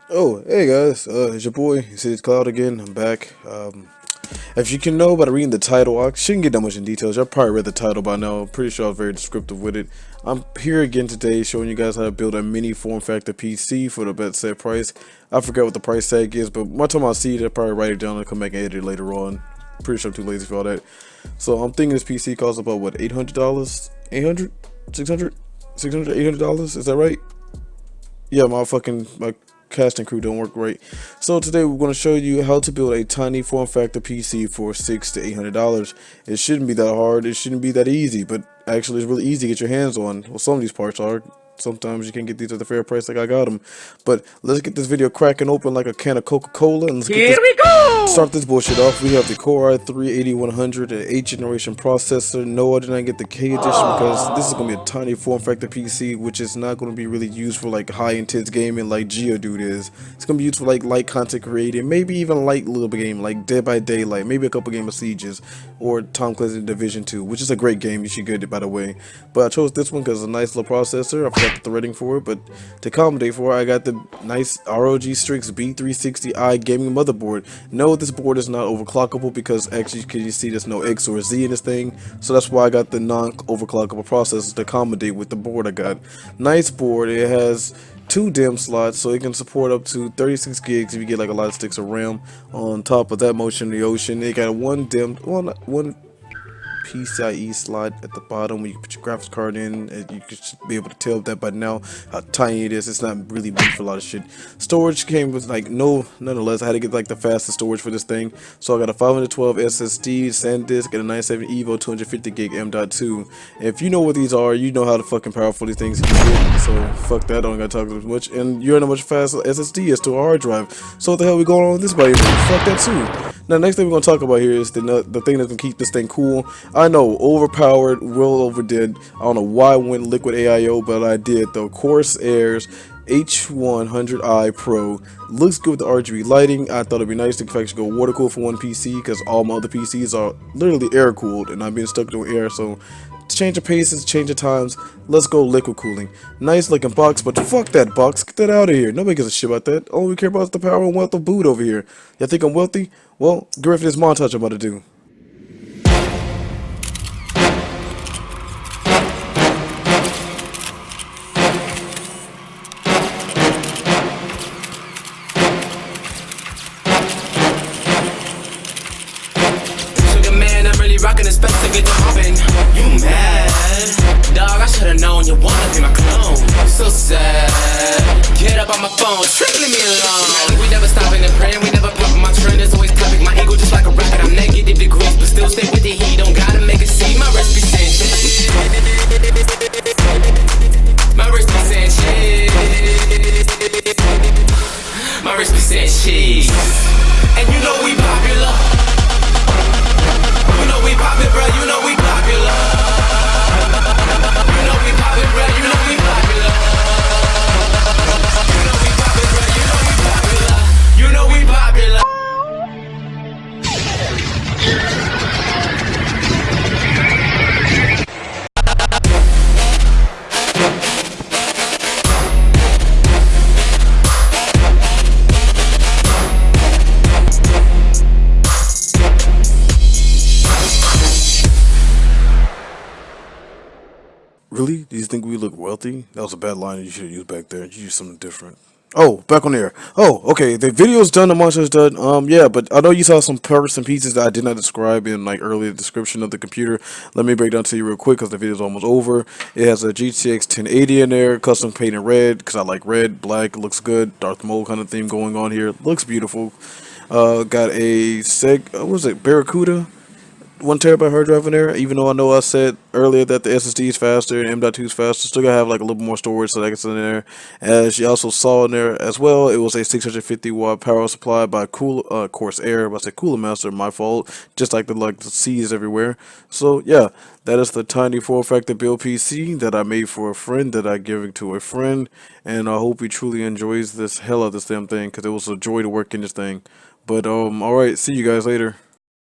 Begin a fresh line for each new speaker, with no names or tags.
Oh, hey guys, it's your boy, it's Cloud again. I'm back. As you can know by reading the title, I shouldn't get that much in details. Y'all probably read the title by now. I'm pretty sure I was very descriptive with it. I'm here again today showing you guys how to build a mini form factor PC for the best set price. I forgot what the price tag is, but by the time I see it, I'll probably write it down and come back and edit it later on. Pretty sure I'm too lazy for all that. So I'm thinking this PC costs about, what, $800? 800? 600? 600? $800? Is that right? Yeah, my casting crew don't work right. So today we're going to show you how to build a tiny form factor PC for $600 to $800. It shouldn't be that hard. It shouldn't be that easy, but actually it's really easy to get your hands on. Well, some of these parts are. Sometimes you can get these at the fair price like I got them. But let's get this video cracking open like a can of Coca-Cola, and let's get
Here we go!
start this bullshit off. We have the Core i3-8100, an 8th generation processor. No, I did not get the K edition because this is going to be a tiny form factor PC, which is not going to be really used for like high intense gaming like Geodude is. It's going to be used for like light content creating, maybe even light little game like Dead by Daylight, maybe a couple game of Sieges, or Tom Clancy's Division 2, which is a great game. You should get it, by the way. But I chose this one because it's a nice little processor. I forgot the threading for it, but to accommodate for it, I got the nice ROG Strix B360i gaming motherboard. No, this board is not overclockable because actually, can you see there's no X or Z in this thing? So that's why I got the non-overclockable processors to accommodate with the board I got. Nice board. It has 2 DIMM slots, so it can support up to 36 gigs if you get like a lot of sticks of RAM. On top of that, Motion in the Ocean, it got a one PCIe slot at the bottom where you can put your graphics card in, and you should be able to tell that by now how tiny it is. It's not really big for a lot of shit. Storage came with like nonetheless I had to get like the fastest storage for this thing, so I got a 512 SSD, SanDisk, and a 97 Evo 250 gig M.2. If you know what these are, you know how the fucking powerful these things can get, so fuck that, I don't gotta talk as much. And you know how much fast SSD is to a hard drive, so what the hell we going on with this body? Fuck that too. Now next thing we're gonna talk about here is the thing that's gonna keep this thing cool. I know, overpowered, well overdid. I don't know why I went liquid AIO, but I did though. CORSAIR's H100i Pro looks good with the RGB lighting. I thought it'd be nice to actually go water cooled for one PC because all my other PCs are literally air cooled and I've been stuck doing air. So to change the paces, change the times, let's go liquid cooling. Nice looking box, but fuck that box. Get that out of here. Nobody gives a shit about that. All we care about is the power and wealth of boot over here. Y'all think I'm wealthy? Well, get ready for this montage I'm about to do.
Rockin' the specs to get the hoppin'. You mad? Dog, I should've known you wanna be my clone. So sad. Get up on my phone, sick, leave me alone. We never stopping and praying, we never poppin'. My trend is always topic. My ego just like a rocket. I'm negative degrees, but still stay with the heat. Don't gotta make it see. My recipe said shit. My recipe said shit. My recipe said shit. And you know we popular. You know we poppin', bruh, you know we popular. You know we poppin', bruh, you know we popular. You know we poppin', bruh, you know we popular. You know we popular.
Really? Do you think we look wealthy? That was a bad line you should have used back there. You used something different. Oh, back on air. Oh, okay. The video's done, the monster's done. Yeah, but I know you saw some parts and pieces that I did not describe in like earlier description of the computer. Let me break down to you real quick because the video's almost over. It has a GTX 1080 in there, custom painted red because I like red, black, looks good, Darth Maul kind of theme going on here. Looks beautiful. Got a what was it, Barracuda? 1 TB hard drive in there, even though I know I said earlier that the SSD is faster and M.2 is faster, still gotta have like a little more storage so that gets in there. As you also saw in there as well, it was a 650 watt power supply by CORSAIR. I said Cooler Master, my fault, just like the C's everywhere. So yeah, that is the tiny form factor build PC that I made for a friend that I gave to a friend, and I hope he truly enjoys this hell of this damn thing because it was a joy to work in this thing. But alright, see you guys later.